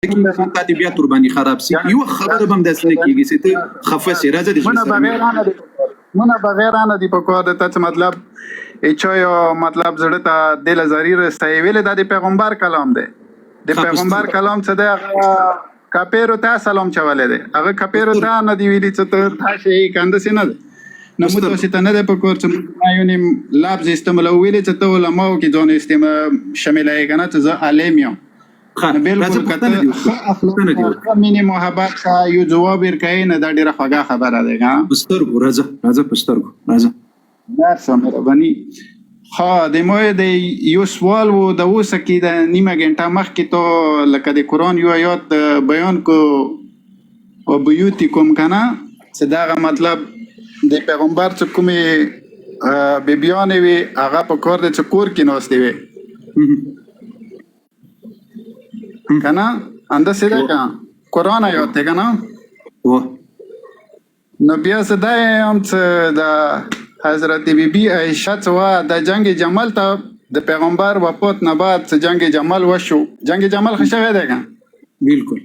تاسو بیا تر باندې خراب سي یو خبره هم داسې نه کیږي چې ته خفه سي راځي مونږ بغیر نه دی په کوه د ته مطلب اچو مطلب زړه ته د لزری رسای ویل د پیغمبر کلام دی د پیغمبر کلام څه دی کاپیرو ته سلام چواله دی هغه کاپیرو ته نه دی ویلي چې ته تاسو کاند سي نه نو موږ څه ته نه د په کور چې یونیم لفظ استعمال ویلي چې ته علماء کې ځون استعمال شامل یې کنه چې زه عالم یم بالکل کته مینه محبت کا یو جواب ورکای نه دا ډیره خوږه خبره ده ها پسترګو راځه پسترګو راځه دا سمره باندې ها د موه د یو سوال وو د اوسه کې د نیمه غنټه مخکې ته لکه د قران یو آیات بیان کو او بیوتی کوم کنه چې دا مطلب د پیغمبر چې کومه بیبیانې وي هغه په کور د چکور کې نوستي وي کنه انده سیده که قرآن آیات ده کنه نو بیا صدای هم چه دا حضرت بی بی عایشه چه دا جنگ جمل تا دا پیغمبر وفات نباد چه جنگ جمل وشو جنگ جمل خشوه ده کنه بالکل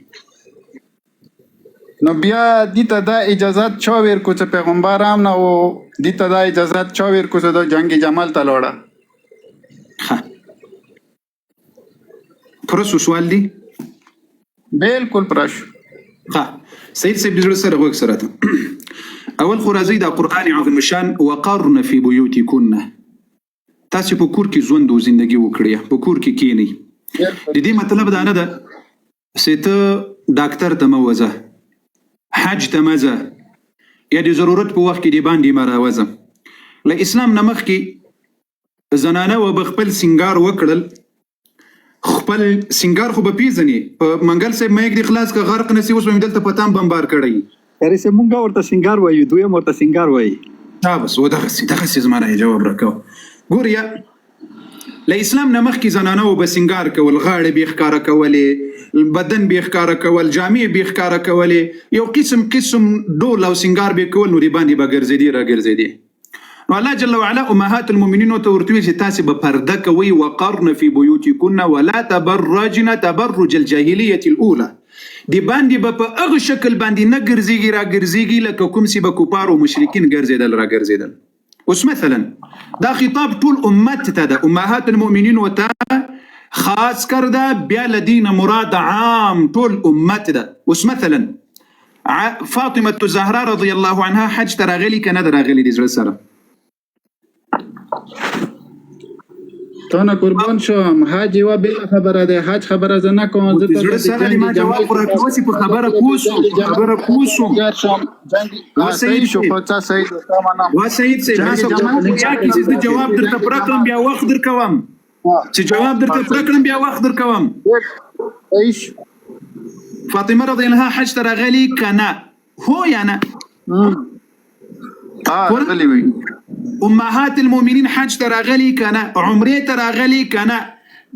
نو بیا دیتا دا اجازت چاویر کو چه پیغمبر هم نو دیتا دا اجازت چاویر کو چه دا جنگ جمل تا لوڑا پرسو سوال دی بالکل پرشو سید سید بزرگ سر غوک سراتا اول خورازی دا قرآن عظیم شان وقارن فی بیوتکن تاسی پا کور کی زوند و زندگی وکړیا پا کور کی کینی دی مطلب دا نه ده سیت ډاکټر ته موزه حج ته مزه یا دی ضرورت په وخت کې دی باندې مراوزه له اسلام نمخ کې زنانه و بخپل سنگار وکړل خپل سنگار خو به پیژني په منګل صاحب مې د اخلاص کا غرق نسی اوس مې دلته پتام بمبار کړی یاري سه مونږ ورته سنگار وایو دوی ورته سنگار وایي بس دغه زمانه جواب راکو ګوریا له اسلام نمخ کې زنانه و به سنگار کول غاړه به ښکارا کولې بدن به ښکارا کول جامې به ښکارا کولې یو قسم ډول او سنگار به کول نو دی باندې به ګرځېدي الله جل وعلا امهات المؤمنين وتورتوي چې تاسو به پرده کوي وقرن في بيوتكن ولا تبرجن تبرج الجاهليه الاولى دی باندې به په هغه شکل باندې نه ګرځيږي را ګرځيږي لکه کوم چې به کفار او مشرکین ګرځیدل اوس مثلا دا خطاب ټول امت ته ده امهات المؤمنين وته خاص کرده بیا لدین مراد عام ټول امت ده اوس مثلا فاطمه الزهراء رضی الله عنها حج تراغلی کنه دراغلی دي زړه سره تونه قربان شوم حج یو بل خبره ده حج خبره زنه کوم زړه سره ما جواب ورکوسی په خبره پوسو صحیح شو پتا صحیح وا سید سه ما یا کی چې جواب درته پرکړم بیا وخت درکوم چې جواب درته پرکړم بیا وخت درکوم ايش فاطمه رضی الله عنها حج تراغلی کنه هو یعنی غلی وی امهات المؤمنين حج تراغلی کنه عمره تراغلی کنه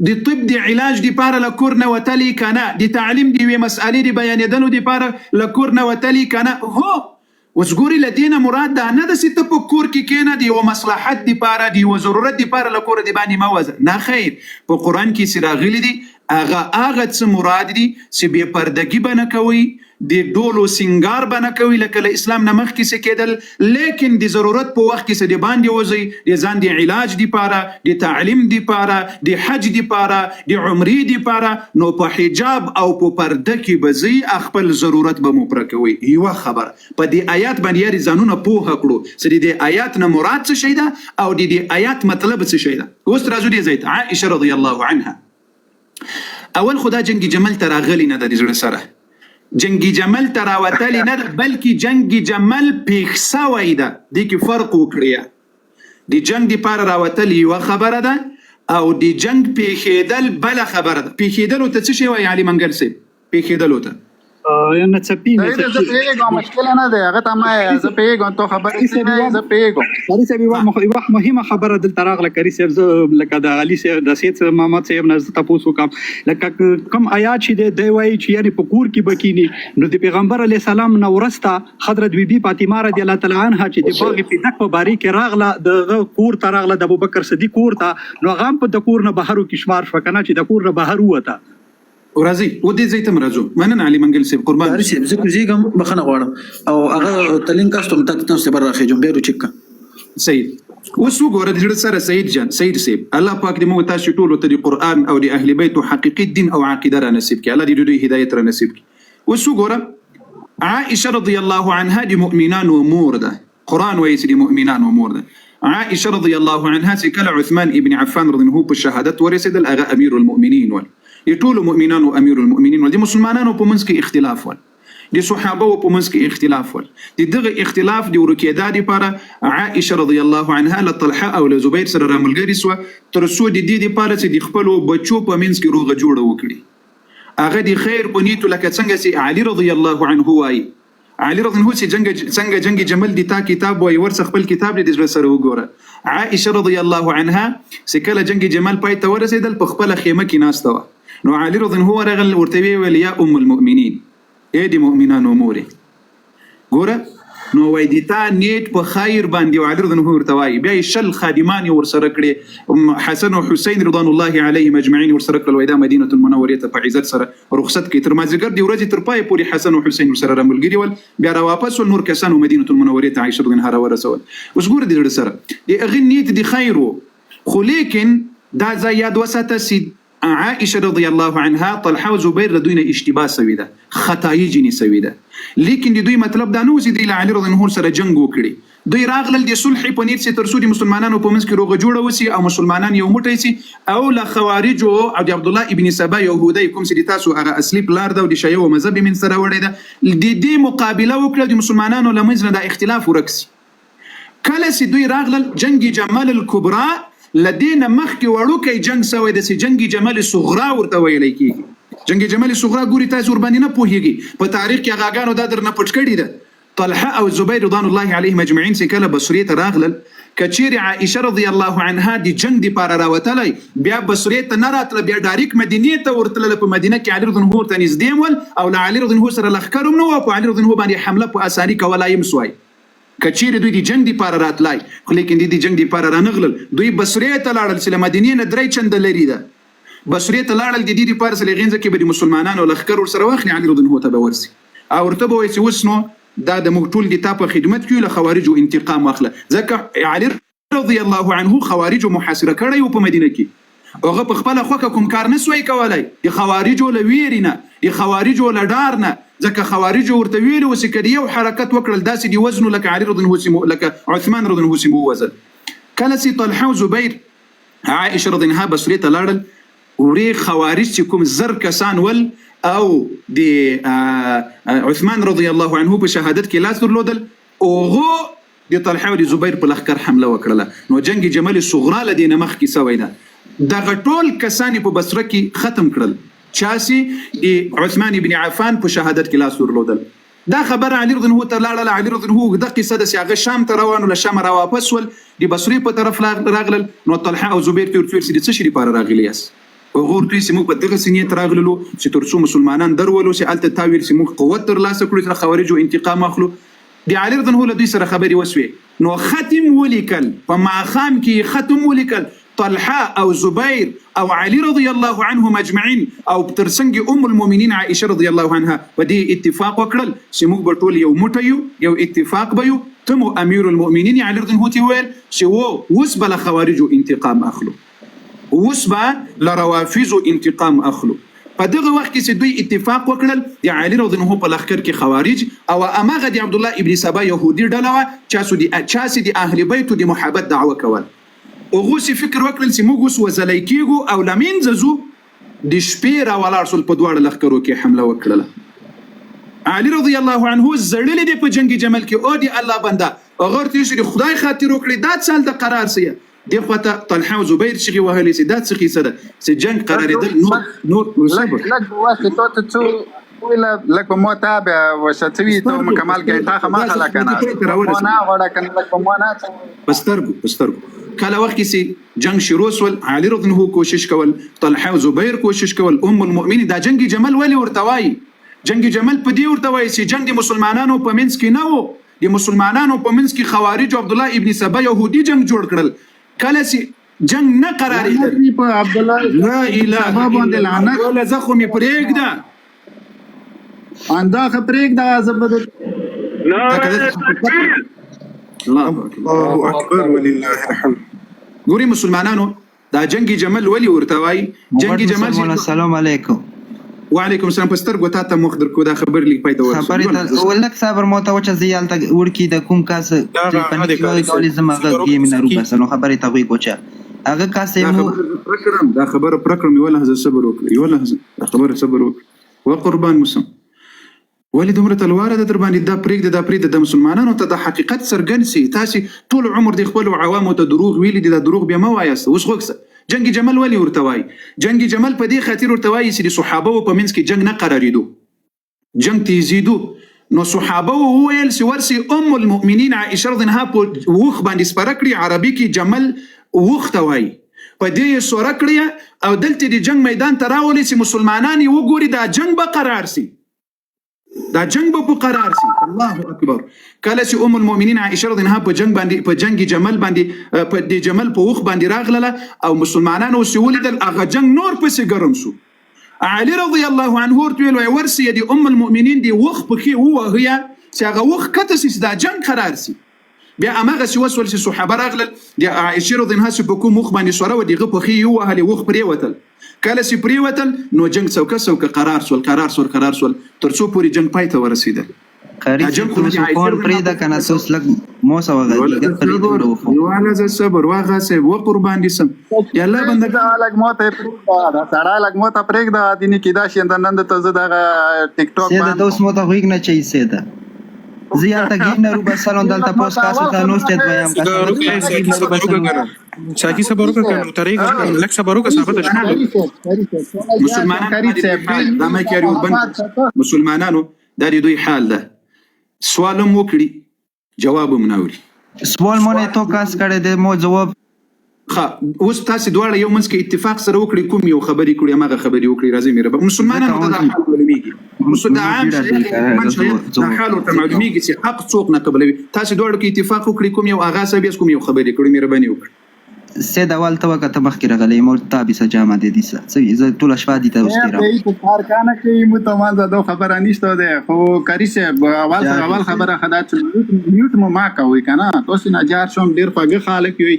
دی طب دی علاج دی پاره لکورنه وتلی کنه دی تعلیم دی وی مسئله دی بیانیدنو دی پاره لکورنه وتلی کنه هو وسګوري لدينا مراد ده نه د ست په کور کې کینه دی او مصلحت دی پاره دی او ضرورت دی پاره لکور دی باندې موازه نه خیر په قران کې سراغلی دی اغه څه مراد دی چې به پردګي بنه کوي دی ډولو سنگار بنه کوي لکه اسلام نمخ کې څه کېدل لیکن دی ضرورت په وخت کې څه دی باندې وځي دی ځان دی علاج دی پاره دی تعلیم دی پاره دی حج دی پاره دی عمره دی پاره نو په حجاب او په پرده کې بزي خپل ضرورت به مو پر کوي یو خبر په دی آیات باندې ځانونه پوه کړو چې دی آیات نه مراد څه شي ده او دی آیات مطلب څه شي ده اوس راځو دی زید عائشه رضی الله عنها اول خدا جنگ جمل تراغلی نه د زړه سره جنگی جمل تراوتلی نه بلکې جنگی جمل پیښه وای ده د کی فرق وکړیا دی جنگ دی پار راوتلی و خبره ده او دی جنگ پیښیدل بل خبره ده پیښیدل ته څه شی وای علي منګل سي پیښیدل ته نه چپی نه پیګو مشکل نه ده هغه ته ما زه پیګو ته خبرې نه زه پیګو کاری سبي واخ مهمه خبره دل تراغله کاری سب لکه د علي سي د سید محمد صاحب نه تاسو کوم لکه کوم آیات چې دی وایي چې یعنی په کور کې بکینی نو د پیغمبر علی السلام نو ورسته حضرت بیبي فاطمه رضی الله تعالی عنها چې د باغ په دک په باری کې راغله د کور تراغله د ابوبکر صدیق کور ته نو غام په د کور نه بهرو کې شمار شو کنه چې د کور نه بهر وته راځي و دې ځای ته راځو مننه علي منګل صاحب قربان داري صاحب زه کوزیږم بخښنه غواړم او هغه تلینک کاستم تاسو ته برخه جوړ بیرو چک سید اوس وګوره د زړه سره سید جان سید صاحب الله پاک دې موږ تاسو ټول ته د قرآن او د اهل بیت حقیقي دین او عقیده را نصیب کړي الله دې دوی هدایت را نصیب کړي اوس وګوره عائشه رضی الله عنها د مؤمنان و مور ده قرآن وایي چې د مؤمنان و مور ده عائشه رضی الله عنها چې کله عثمان ابن عفان رضی الله عنه په شهادت ورسېدل هغه امیر المؤمنین ول ټول مؤمنان او امیر المؤمنین ول د مسلمانانو په منځ کې اختلاف ول د صحابه په منځ کې اختلاف ول د دغه اختلاف د ورکېدا لپاره عائشه رضی الله عنها له طلحه او له زبیر سره راملګری سو تر څو د دې لپاره چې د خپل بچو په منځ کې روغه جوړه وکړي هغه د خیر په نیتو لکه څنګه چې علي رضی الله عنه وایي علي رضی الله عنه څنګه جنگ جمل د تا کتاب وایي ورڅ خپل کتاب د زړه سره وګوره عائشه رضی الله عنها چې کله جنگ جمل پای ته ورسېدل په خپل خیمه کې ناسته و نو علي رضی الله عنه رغل ورته ویل یا ام المؤمنین اې د مؤمنانو مورې ګوره نو وای دي تا نیت په خیر باندې علي رضی الله عنه ورته وایي بیا شل خادمان ورسره کړي حسن او حسین رضوان الله علیهم اجمعین ورسره کړل وای دا مدینه المنوره ته په عزت سره رخصت کې تر مازیګر دی ورځې تر پای پورې حسن او حسین ورسره راملګری ول بیا را واپس ول نور کسانو مدینه المنوره ته عائشه رضی الله عنها ورسول اوس ګوره د زړه سره د اغه نیت دی خیر خو لیکن دا ځای یاد وساته سي عائشه رضی الله عنها طلحه او زبیر لدوینه اشتباه سوی ده خطایی جنی سوی ده لیکن د دوی مطلب دا نو چې د علي رضی الله عنه سره جنگ وکړي دوی راغلل د صلح په نیت سره تر څو د مسلمانانو په منځ کې روغه جوړه وسی او مسلمانان یو موټی سي او له خوارج او د عبد الله ابن سبا يهودي کوم چې تاسو هغه اصلي پلار ده او د شیعه مذهب من سره وړي ده د دې مقابله وکړه د مسلمانانو لمنځ نه د اختلاف ورکسي کله چې دوی راغلل جنگ جمل الکبرى لدينا مخکې وړوکی جنگ سوی د سي جنگ جمل صغرا ورته ویل کیږي جنگ جمل صغرا ګوري تاسو ور باندې نه پوهیږي په تاریخ کې غاګانو دا درنه پټ کړی ده طلحه او زبیر رضوان الله علیهم اجمعین چې کله بصریه ته راغلل کچیر عائشه رضی الله عنها د جنگ د پاره راوتلی بیا بصریه ته نه راتله بیا ډایرک مدینه ته ورتله په مدینه کې علي رضی الله عنه ته نږدې ول او له علي رضی الله عنه سره لښکر نو او علي رضی الله عنه باندې حمله په اساني کولای مسوي کچیر دوی د جنگ دی پاره راتلای خو لیکن د جنگ دی پاره رانغلل دوی بصریه ته لاړل چې مدینه نه درې چند لري ده بصریه ته لاړل د دې لپاره چې غینځه کې به مسلمانانو لخر سره واخلي علي رضی الله عنه ته ورسي او ورته به وایي وسنو دا د مقتول دی تا په خدمت کې له خوارج او انتقام واخله ځکه علي رضی الله عنه خوارج محاصره کړی په مدینه کې هغه په خپل خوکه کوم کار نه سوی کولای د خوارج له ویرینه د خوارج له ډارنه ځکه خوارج ورته ویل وسې کړي یو حرکت وکړل داسې دی وزن لکه علي رضی الله عنه لکه عثمان رضی الله عنه وزن کله چې طلحه او زبیر عائشه رضی الله عنها بصریه ته لاړل وري خوارج چې کوم زر کسان ول او د عثمان رضی الله عنه په شهادت کې لاس درلودل اوغه د طلحه او د زبیر په لخر حمله وکړه نو جنگ جمل صغرا لدینه مخ کې سوی ده دغه ټول کسان په بصره کې ختم کړل چاسي د عثمان ابن عفان په شهادت کې لاس ورلودل دا خبر علي رضی الله عنه ته لاړل علي رضی الله عنه د قصه د سیاغه شام ته روانو له شام را واپس ول د بصری په طرف راغلل نو طلحه او زبیر ته ورته سړي څه شي لپاره راغلیاس او غورتي سمو په دغه سنیت راغللو چې تر څو مسلمانان درولو چې الته تاویل سمو قوت تر لاسه کړو چې خوارج او انتقام اخلو د علي رضی الله عنه دوی سره خبري وسوي نو ختم ولیکل په ماخام کې ختم ولیکل طلحه او زبير او علي رضي الله عنهم اجمعين او ترڅنګ ام المؤمنين عائشه رضي الله عنها ودي اتفاق وکړل چې موږ به ټول یو موټیو یو اتفاق بيو تم امير المؤمنين علي رضي الله عنه ویل چې وس بل خوارج انتقام اخلو وس به لروافض انتقام اخلو په دغه وخت کې چې دوی اتفاق وکړل د علي رضی الله عنه په لخر کې خوارج او امغه د عبد الله ابن سبا يهودي ډله چاسو د اهل بیت د محبت دعوه کول او غوسی فکر وکړل چې موږ اوس وزلای کیږو او لمن ززو د شپې را ولاړ سول په دواړه لخرو کې حمله وکړه علي رضی الله عنه زړلې د په جنگ جمل کې او دی الله بنده اگر ته چې خدای خاطر وکړي دا څل د قرار سي دی خواته طلحه او زبیر شي وهلې سي دا څه قصه ده چې جنگ قراردل نور صبر لك واسطه تو ولا لك متابع وشتوي تو مكمل کې تا ما خلا کنه وانا وړه کنه لك وانا بسترګو کله وخت کې جنگ شروع سول علي رضی الله عنه کوشش کول طلحه او زبیر کوشش کول ام المؤمنین دا جنگ جمل ولی ورتوای جنگ جمل په دی ورتوای چې جنگ د مسلمانانو په منځ کې نه وو د مسلمانانو په منځ کې خوارج عبد الله ابن سبا يهودي جنگ جوړ کړل کله چې جنگ نه قراریدل په عبد الله لا اله بابا باندې لعنت ولا زخم پرېږده اندا خبرېګ دا زبد الله اکبر ولله الحمد. ګوري مسلمانانو دا جنگي جمل ولي ورته وایي جنگي جمل السلام علیکم وعلیکم السلام په سترګو تا ته مخ درکو دا خبر لیک پای ته ورسول خبرې ته ولک صبر مو ته وچه زیال ته ورکی د کوم کاس چې پنځه کولې زمغه ګیم نه روبه سنو خبرې ته وی کوچا هغه کاسه مو دا خبره پرکرم ولا هز صبر وکړي ولا دا خبره صبر وکړي وقربان مسلم ولې دومره تلوار د در باندې دا پرېږده د مسلمانانو ته د حقیقت څرګند سي تاسو ټول عمر د خپل عوامو ته دروغ ویلي دي دا دروغ بیا مو وایاست اوس خوښه جنگي جمل ولي ورته وایي جنگي جمل په دې خاطر ورته وایي چې د صحابه په منځ کې جنگ نه قراریدو جنگ تیزیدو نو صحابه وویل چې ورسي ام المؤمنین عائشه رضی الله عنها په وخ باندې سپرکړي عربي کې جمل وخ ته وایي په دې سوره کړی او دلته د جنگ میدان ته راولي چې مسلمانان یې وګوري دا جنگ به قرار سي دا جنگ به قرار سي الله اکبر کله چې ام المؤمنین عائشه رضی الله عنها په جنگ جمل باندې په دې جمل په وخ باندې راغله او مسلمانانو سولیدل هغه جنگ نور پسې ګرم شو علي رضی الله عنه ورته ورسي د ام المؤمنین دی وخ په کې هو هي چې هغه وخ کته سي دا جنگ قرار سي بیا اماغه سی وسول سي صحابه راغله د عائشه رضی الله عنها په کوم مخ باندې سوره و دیغه په خي هو هلي وخ پرې وتل کله چې پرې وتل نو جنگ څوکه قرار سول ترڅو پوری جنگ پای ته ورسیدل جنگ خو کور پرې دا کنه سوس لګ مو سو غږی پرې دوه والا ز صبر واغه سه و قربان دي سم یلا بندګا لګ موت دا سړا لګ موت پرېګ دا دیني کې دا شي نن د تزه دا ټیک ټاک باندې دا اوس مو ته ویګ نه چي سي دا زیات گیم نه روبه سالون دلته پوس کاسو ته نو ستې وایم ساکی صبر وکړه طریق لک صبر وکړه ثابت مسلمانانو دا دوی حال ده سوال مو کړی جواب مو ناوري سوال مونږ ته کاس کړه د مو جواب اوس تاسو دواړه یو منځ کې اتفاق سره وکړي کوم یو خبرې کړی هغه خبرې وکړي راځي مې رب مسلمانانو ته دا حال معلومیږي عام دا حال ورته معلومیږي چې حق څوک نه قبلوي تاسو دواړه کې اتفاق وکړي کوم یو اغاز به کوم یو خبرې کړی مې رباني وکړي سید اول ته وخت مخکې راغلی مو تابع سجامه دي دي څه ټول شپه دي ته وستیرا په کارخانه کې مو ته ما زده خبره نشته ده خو کاری سه اول خبره خدا چې میوټ مو ما کوي کنه تاسو نه جار شوم ډیر خواږه خالق وي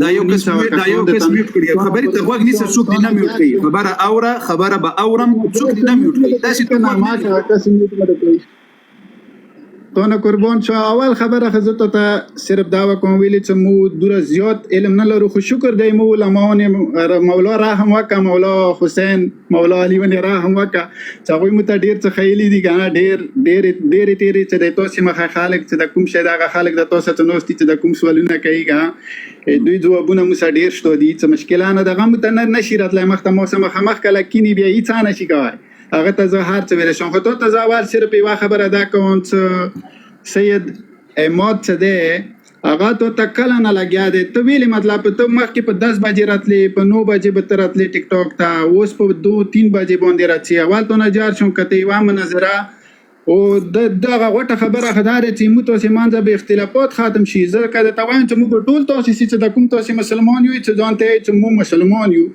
دا یو قسم میوټ کړی خبره ته وګ نیسه څوک دې نه میوټ کوي خبره به اورم څوک دې نه میوټ کوي تاسو ته ما څه میوټ کوي تو نه قربان شو اول خبره خزت ته صرف دا کوم ویل چې مو دوره زیات علم نه لرو خو شکر دی مو علماونه مولا رحم وکا مولا حسین مولا علی ونی رحم وکا چې هغه مت ډیر څه خیلی دي کنه ډیر تیری چې د توسي مخه خالق چې د کوم شي دا خالق د توسه ته نوستي چې د کوم سوالونه کوي دوی جوابونه مو سړي شته دي چې مشکلانه دغه مت نه نشیرت لای مخته موسم مخ کله کینی بیا هیڅ نه شي کوي هغه ته زه هر څه ویل شم خو ته زاوال صرف یو خبره دا کوم چې سید احمد څه دی هغه ته تکل نه لګیا دی ته ویلې مطلب ته مخکې په 10 بجې راتلې په 9 بجې به تر راتلې ټیک ټاک ته اوس په 2-3 بجې باندې راځي اول ته نه جار شم کته یو مناظره او دغه غوټه خبره خدای چې مو تاسو مانځه به اختلافات ختم شي ځکه دا توان چې موږ ټول تاسو چې د کوم تاسو مسلمان یو چې ځانته چې مو مسلمان یو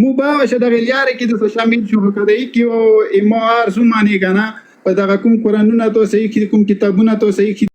مو باشه د غلیاره کې د شامل شو کړی کې او امار زمانه غنا په دغه کوم قرانونه تاسو کې کوم کتابونه تاسو کې